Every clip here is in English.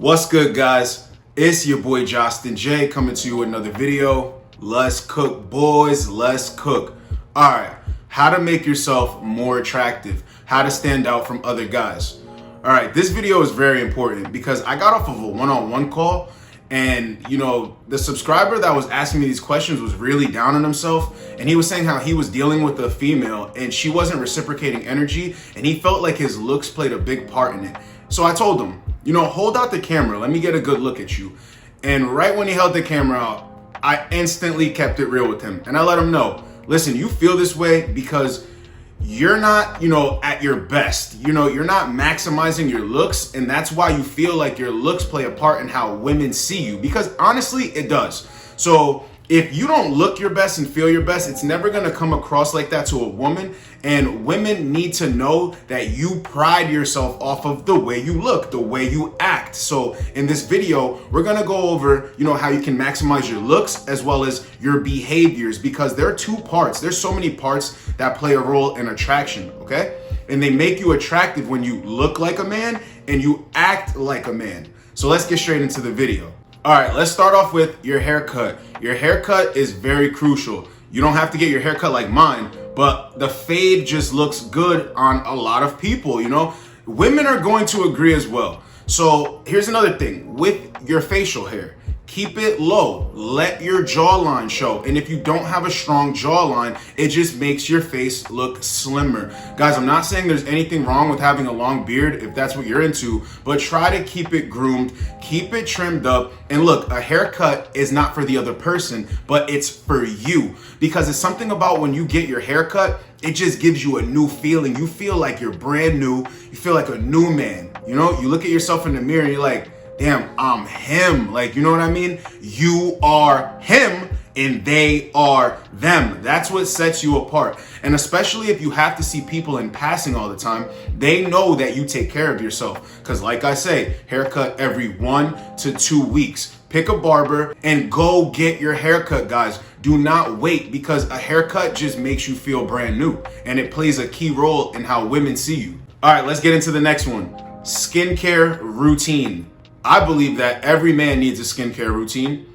What's good, guys? It's your boy JostenJ coming to you with another video. Let's cook, boys. Let's cook. All right, how to make yourself more attractive, how to stand out from other guys. All right, this video is very important because I got off of a one-on-one call, and the subscriber that was asking me these questions was really down on himself, and he was saying how he was dealing with a female and she wasn't reciprocating energy, and he felt like his looks played a big part in it. So I told him, hold out the camera, let me get a good look at you. And right when he held the camera out, I instantly kept it real with him, and I let him know, listen, you feel this way because you're not, at your best. You're not maximizing your looks, and that's why you feel like your looks play a part in how women see you, because honestly, it does. So if you don't look your best and feel your best, it's never gonna come across like that to a woman. And women need to know that you pride yourself off of the way you look, the way you act. So in this video, we're gonna go over, how you can maximize your looks as well as your behaviors, because there are two parts. There's so many parts that play a role in attraction, okay? And they make you attractive when you look like a man and you act like a man. So let's get straight into the video. All right, let's start off with your haircut. Your haircut is very crucial. You don't have to get your haircut like mine, but the fade just looks good on a lot of people, Women are going to agree as well. So here's another thing with your facial hair. Keep it low, let your jawline show. And if you don't have a strong jawline, it just makes your face look slimmer. Guys, I'm not saying there's anything wrong with having a long beard if that's what you're into, but try to keep it groomed, keep it trimmed up. And look, a haircut is not for the other person, but it's for you. Because it's something about when you get your haircut, it just gives you a new feeling. You feel like you're brand new. You feel like a new man. You look at yourself in the mirror and you're like, damn, I'm him. Like, you know what I mean? You are him and they are them. That's what sets you apart. And especially if you have to see people in passing all the time, they know that you take care of yourself. Because like I say, haircut every 1 to 2 weeks. Pick a barber and go get your haircut, guys. Do not wait, because a haircut just makes you feel brand new. And it plays a key role in how women see you. All right, let's get into the next one. Skincare routine. I believe that every man needs a skincare routine.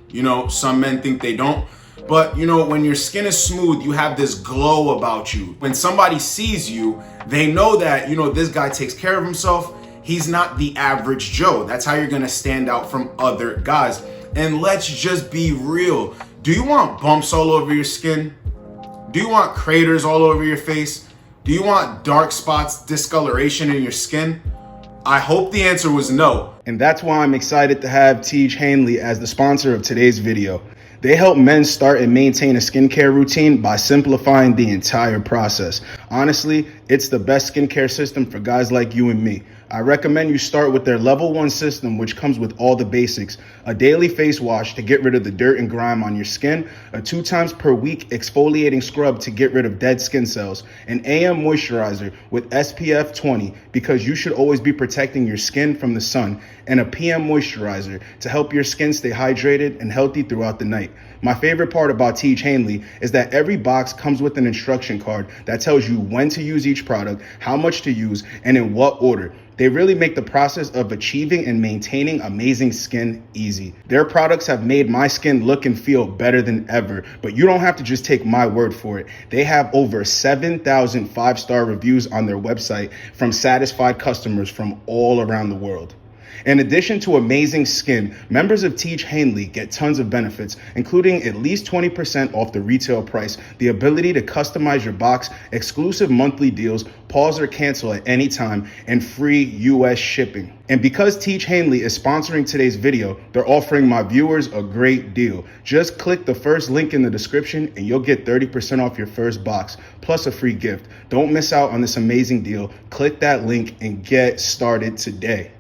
Some men think they don't. But, when your skin is smooth, you have this glow about you. When somebody sees you, they know that, this guy takes care of himself. He's not the average Joe. That's how you're going to stand out from other guys. And let's just be real. Do you want bumps all over your skin? Do you want craters all over your face? Do you want dark spots, discoloration in your skin? I hope the answer was no. And that's why I'm excited to have Tej Hanley as the sponsor of today's video. They help men start and maintain a skincare routine by simplifying the entire process. Honestly, it's the best skincare system for guys like you and me. I recommend you start with their level 1 system, which comes with all the basics: a daily face wash to get rid of the dirt and grime on your skin, a 2 times per week exfoliating scrub to get rid of dead skin cells, an AM moisturizer with SPF 20 because you should always be protecting your skin from the sun, and a PM moisturizer to help your skin stay hydrated and healthy throughout the night. My favorite part about Tej Hanley is that every box comes with an instruction card that tells you when to use each product, how much to use, and in what order. They really make the process of achieving and maintaining amazing skin easy. Their products have made my skin look and feel better than ever, but you don't have to just take my word for it. They have over 7,000 5-star reviews on their website from satisfied customers from all around the world. In addition to amazing skin, members of Tej Hanley get tons of benefits, including at least 20% off the retail price, the ability to customize your box, exclusive monthly deals, pause or cancel at any time, and free US shipping. And because Tej Hanley is sponsoring today's video, they're offering my viewers a great deal. Just click the first link in the description and you'll get 30% off your first box, plus a free gift. Don't miss out on this amazing deal. Click that link and get started today.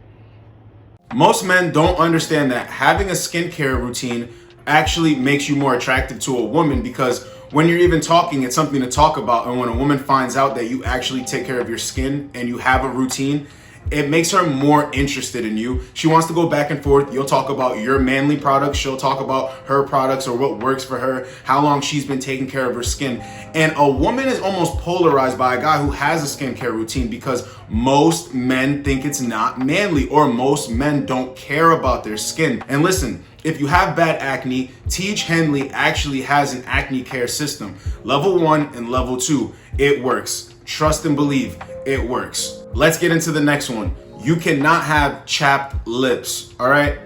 Most men don't understand that having a skincare routine actually makes you more attractive to a woman, because when you're even talking, it's something to talk about. And when a woman finds out that you actually take care of your skin and you have a routine, It makes her more interested in you. She wants to go back and forth. You'll talk about your manly products. She'll talk about her products or what works for her, how long she's been taking care of her skin. And a woman is almost polarized by a guy who has a skincare routine because most men think it's not manly, or most men don't care about their skin. And listen, if you have bad acne, Teach Henley actually has an acne care system. Level 1 and level 2. It works. Trust and believe, it works. Let's get into the next one. You cannot have chapped lips, all right?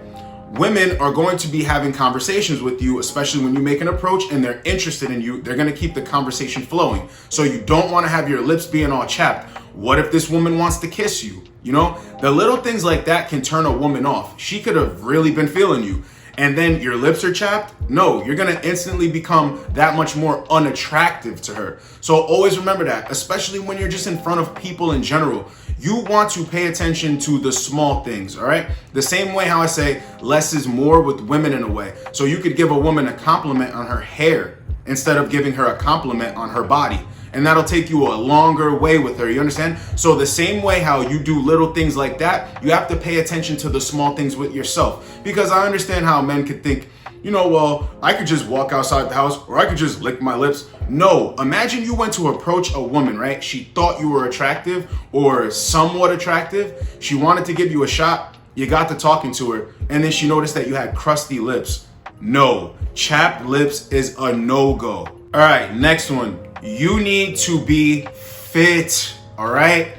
Women are going to be having conversations with you, especially when you make an approach and they're interested in you. They're gonna keep the conversation flowing. So you don't wanna have your lips being all chapped. What if this woman wants to kiss you? You know, the little things like that can turn a woman off. She could have really been feeling you. And then your lips are chapped? No, you're gonna instantly become that much more unattractive to her. So always remember that, especially when you're just in front of people in general. You want to pay attention to the small things, all right? The same way how I say less is more with women in a way. So you could give a woman a compliment on her hair instead of giving her a compliment on her body. And that'll take you a longer way with her, you understand? So the same way how you do little things like that, you have to pay attention to the small things with yourself. Because I understand how men could think, you know, well, I could just walk outside the house or I could just lick my lips. No, imagine you went to approach a woman, right? She thought you were attractive or somewhat attractive. She wanted to give you a shot. You got to talking to her and then she noticed that you had crusty lips. No, chapped lips is a no-go. All right, next one. You need to be fit, all right?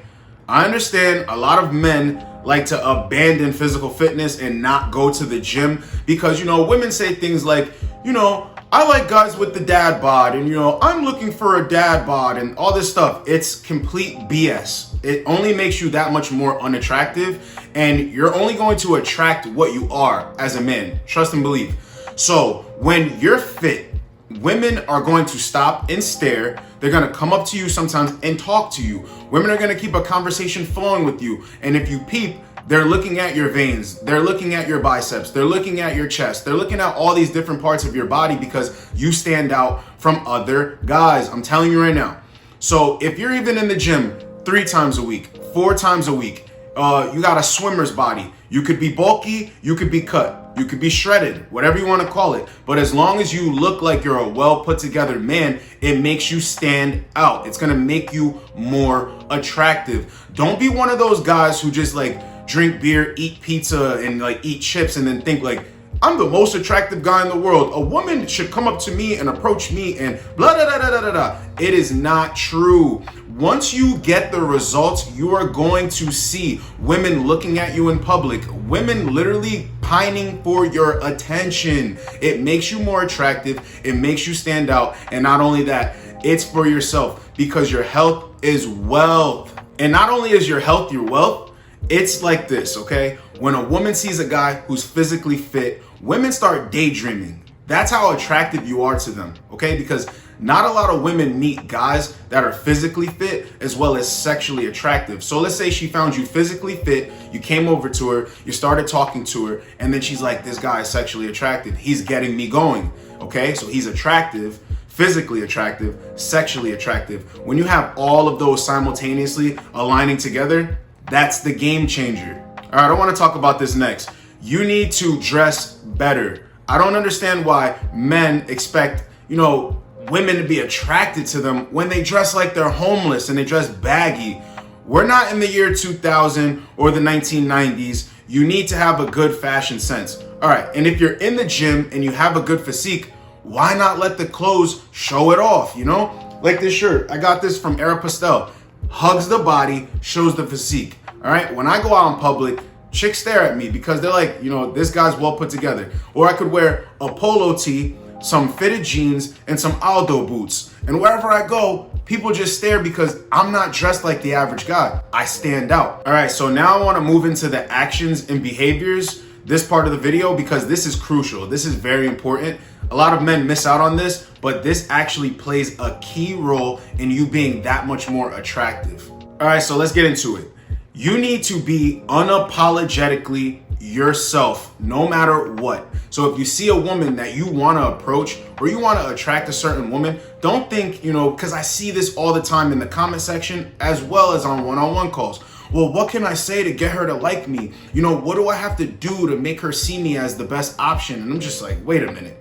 I understand a lot of men like to abandon physical fitness and not go to the gym because, you know, women say things like, you know, I like guys with the dad bod and, you know, I'm looking for a dad bod and all this stuff. It's complete BS. It only makes you that much more unattractive and you're only going to attract what you are as a man. Trust and believe. So when you're fit, women are going to stop and stare. They're going to come up to you sometimes and talk to you. Women are going to keep a conversation flowing with you. And if you peep, they're looking at your veins. They're looking at your biceps. They're looking at your chest. They're looking at all these different parts of your body because you stand out from other guys. I'm telling you right now. So if you're even in the gym 3 times a week, 4 times a week, you got a swimmer's body. You could be bulky, you could be cut. You could be shredded, whatever you want to call it. But as long as you look like you're a well put together man, it makes you stand out. It's going to make you more attractive. Don't be one of those guys who just like drink beer, eat pizza, and like eat chips and then think like, I'm the most attractive guy in the world. A woman should come up to me and approach me and blah, blah, blah, blah, blah, blah. It is not true. Once you get the results, you are going to see women looking at you in public, women literally pining for your attention. It makes you more attractive. It makes you stand out. And not only that, it's for yourself because your health is wealth. And not only is your health your wealth, it's like this, okay? When a woman sees a guy who's physically fit, women start daydreaming. That's how attractive you are to them, okay? Because not a lot of women meet guys that are physically fit as well as sexually attractive. So let's say she found you physically fit, you came over to her, you started talking to her, and then she's like, this guy is sexually attractive. He's getting me going, okay? So he's attractive, physically attractive, sexually attractive. When you have all of those simultaneously aligning together, that's the game changer. All right, I want to talk about this next. You need to dress better. I don't understand why men expect, you know, women to be attracted to them when they dress like they're homeless and they dress baggy. We're not in the year 2000 or the 1990s. You need to have a good fashion sense. All right, and if you're in the gym and you have a good physique, why not let the clothes show it off, you know? Like this shirt, I got this from Aeropostale. Hugs the body, shows the physique. All right, when I go out in public, chicks stare at me because they're like, you know, this guy's well put together. Or I could wear a polo tee, some fitted jeans, and some Aldo boots. And wherever I go, people just stare because I'm not dressed like the average guy. I stand out. All right, so now I want to move into the actions and behaviors, this part of the video, because this is crucial. This is very important. A lot of men miss out on this, but this actually plays a key role in you being that much more attractive. All right, so let's get into it. You need to be unapologetically yourself, no matter what. So if you see a woman that you want to approach or you want to attract a certain woman, don't think, you know, because I see this all the time in the comment section as well as on one-on-one calls. well, what can I say to get her to like me? You know, what do I have to do to make her see me as the best option? And I'm just like, wait a minute.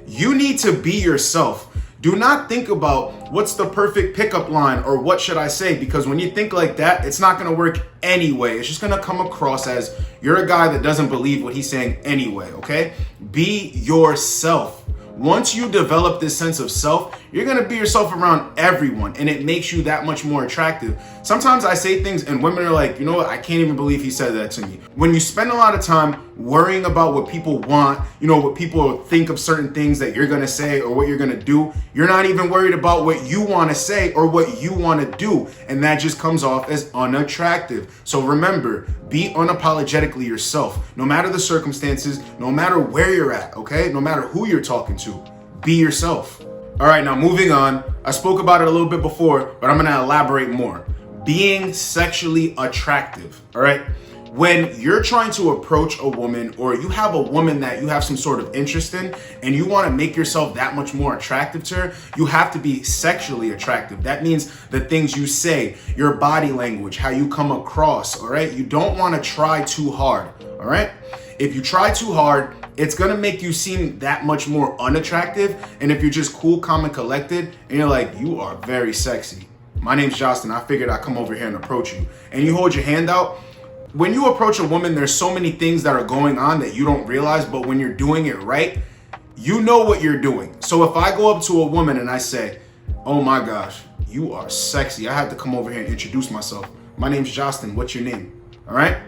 You need to be yourself. Do not think about what's the perfect pickup line or what should I say, because when you think like that, it's not going to work anyway. It's just going to come across as you're a guy that doesn't believe what he's saying anyway, okay? Be yourself. Once you develop this sense of self, you're going to be yourself around everyone, and it makes you that much more attractive. Sometimes I say things and women are like, you know what, I can't even believe he said that to me. When you spend a lot of time worrying about what people want, you know, what people think of certain things that you're going to say or what you're going to do, you're not even worried about what you want to say or what you want to do. And that just comes off as unattractive. So remember, be unapologetically yourself, no matter the circumstances, no matter where you're at, okay? No matter who you're talking to, be yourself. All right, now moving on. I spoke about it a little bit before, but I'm going to elaborate more. Being sexually attractive, all right? When you're trying to approach a woman, or you have a woman that you have some sort of interest in and you want to make yourself that much more attractive to her, you have to be sexually attractive. That means the things you say, your body language, how you come across, all right? You don't want to try too hard, all right? If you try too hard, it's going to make you seem that much more unattractive. And if you're just cool, calm, and collected, and you're like, you are very sexy. My name's Josten. I figured I'd come over here and approach you. And you hold your hand out. When you approach a woman, there's so many things that are going on that you don't realize, but when you're doing it right, you know what you're doing. So if I go up to a woman and I say, oh my gosh, you are sexy, I have to come over here and introduce myself. My name's Josten. What's your name? All right?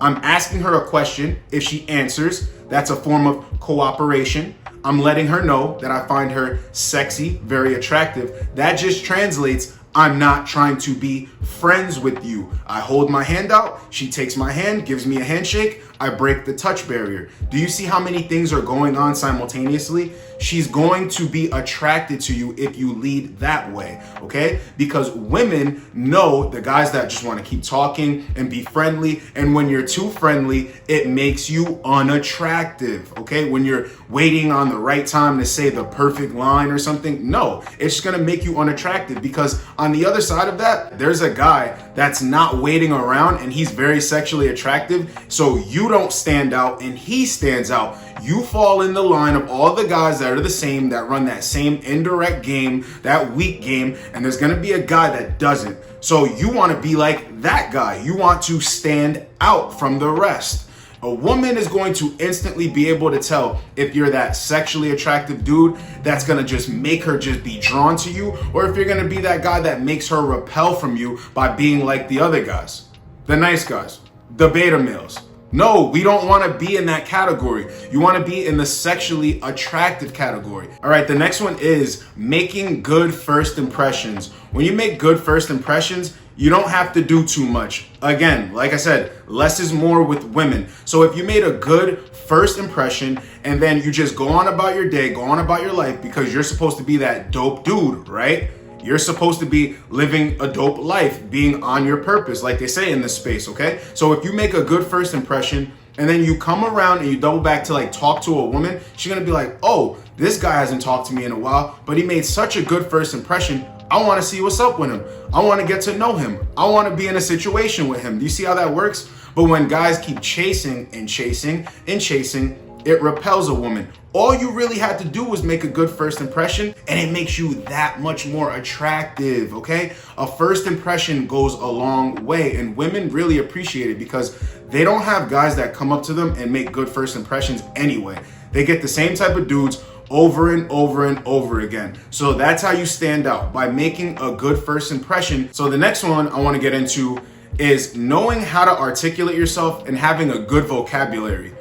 I'm asking her a question. If she answers, that's a form of cooperation. I'm letting her know that I find her sexy, very attractive. That just translates, I'm not trying to be friends with you. I hold my hand out, she takes my hand, gives me a handshake, I break the touch barrier. Do you see how many things are going on simultaneously? She's going to be attracted to you if you lead that way, okay? Because women know the guys that just want to keep talking and be friendly, and when you're too friendly, it makes you unattractive, okay? When you're waiting on the right time to say the perfect line or something, no, it's just gonna make you unattractive, because on the other side of that, there's a guy that's not waiting around and he's very sexually attractive, so you don't stand out and he stands out. You fall in the line of all the guys that are the same, that run that same indirect game, that weak game, and there's gonna be a guy that doesn't. So you wanna be like that guy. You want to stand out from the rest. A woman is going to instantly be able to tell if you're that sexually attractive dude that's gonna just make her just be drawn to you, or if you're gonna be that guy that makes her repel from you by being like the other guys, the nice guys, the beta males. No, we don't want to be in that category. You want to be in the sexually attractive category. All right, the next one is making good first impressions. When you make good first impressions, you don't have to do too much. Again, like I said, less is more with women. So if you made a good first impression and then you just go on about your day, go on about your life, because you're supposed to be that dope dude, right? You're supposed to be living a dope life, being on your purpose, like they say in this space, okay? So if you make a good first impression and then you come around and you double back to like talk to a woman, she's gonna be like, oh, this guy hasn't talked to me in a while, but he made such a good first impression. I wanna see what's up with him. I wanna get to know him. I wanna be in a situation with him. Do you see how that works? But when guys keep chasing and chasing and chasing, it repels a woman. All you really had to do was make a good first impression, and it makes you that much more attractive, okay? A first impression goes a long way, and women really appreciate it because they don't have guys that come up to them and make good first impressions anyway. They get the same type of dudes over and over and over again. So that's how you stand out, by making a good first impression. So the next one I want to get into is knowing how to articulate yourself and having a good vocabulary.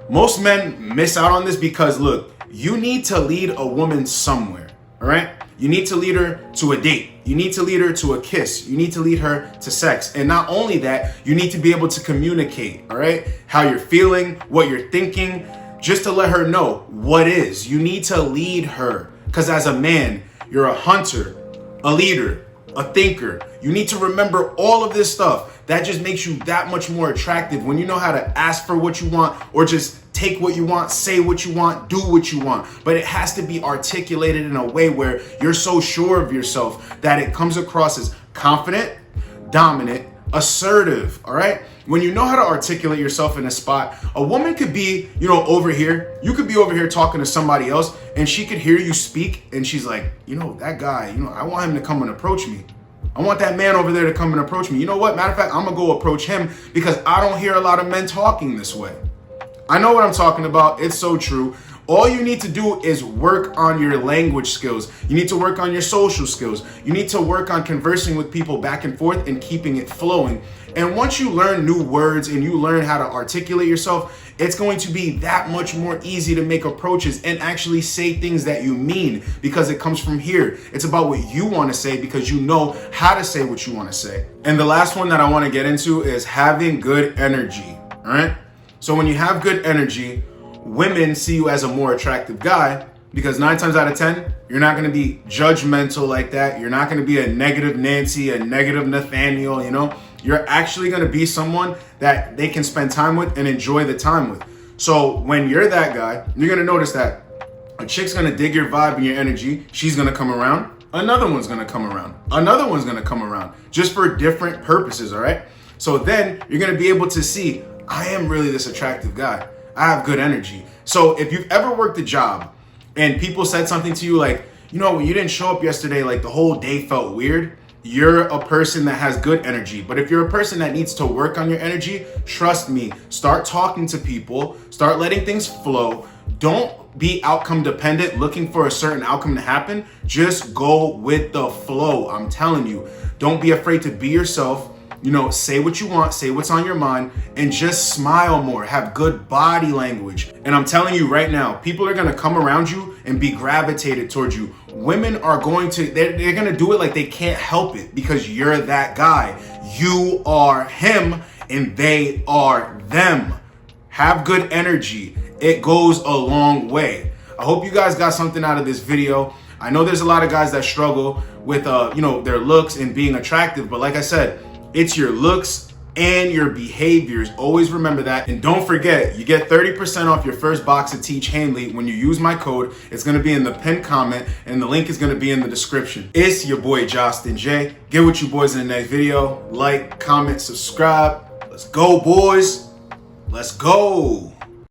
Most men miss out on this because, look, you need to lead a woman somewhere, all right? You need to lead her to a date. You need to lead her to a kiss. You need to lead her to sex. And not only that, you need to be able to communicate, all right? How you're feeling, what you're thinking, just to let her know what is. You need to lead her, because as a man, you're a hunter, a leader, a thinker. You need to remember all of this stuff. That just makes you that much more attractive when you know how to ask for what you want, or just take what you want, say what you want, do what you want. But it has to be articulated in a way where you're so sure of yourself that it comes across as confident, dominant, assertive, all right? When you know how to articulate yourself in a spot, a woman could be, over here. You could be over here talking to somebody else and she could hear you speak and she's like, that guy, I want him to come and approach me. I want that man over there to come and approach me. You know what? Matter of fact, I'm gonna go approach him because I don't hear a lot of men talking this way. I know what I'm talking about. It's so true. All you need to do is work on your language skills. You need to work on your social skills. You need to work on conversing with people back and forth and keeping it flowing. And once you learn new words and you learn how to articulate yourself, it's going to be that much more easy to make approaches and actually say things that you mean because it comes from here. It's about what you want to say because you know how to say what you want to say. And the last one that I want to get into is having good energy, all right? So when you have good energy, women see you as a more attractive guy because 9 times out of 10, you're not going to be judgmental like that. You're not going to be a negative Nancy, a negative Nathaniel, You're actually going to be someone that they can spend time with and enjoy the time with. So when you're that guy, you're going to notice that a chick's going to dig your vibe and your energy. She's going to come around. Another one's going to come around. Another one's going to come around just for different purposes, all right? So then you're going to be able to see, I am really this attractive guy. I have good energy. So if you've ever worked a job and people said something to you like, when you didn't show up yesterday, like the whole day felt weird, you're a person that has good energy. But if you're a person that needs to work on your energy, trust me, start talking to people, start letting things flow. Don't be outcome dependent, looking for a certain outcome to happen. Just go with the flow. I'm telling you, don't be afraid to be yourself. Say what you want, say what's on your mind, and just smile more. Have good body language. And I'm telling you right now, people are gonna come around you and be gravitated towards you. Women are going to, they're gonna do it like they can't help it because you're that guy. You are him and they are them. Have good energy. It goes a long way. I hope you guys got something out of this video. I know there's a lot of guys that struggle with, their looks and being attractive, but like I said, it's your looks and your behaviors. Always remember that. And don't forget, you get 30% off your first box of Teach Hanley when you use my code. It's gonna be in the pinned comment and the link is gonna be in the description. It's your boy JostenJ. Get with you boys in the next video. Like, comment, subscribe. Let's go, boys. Let's go.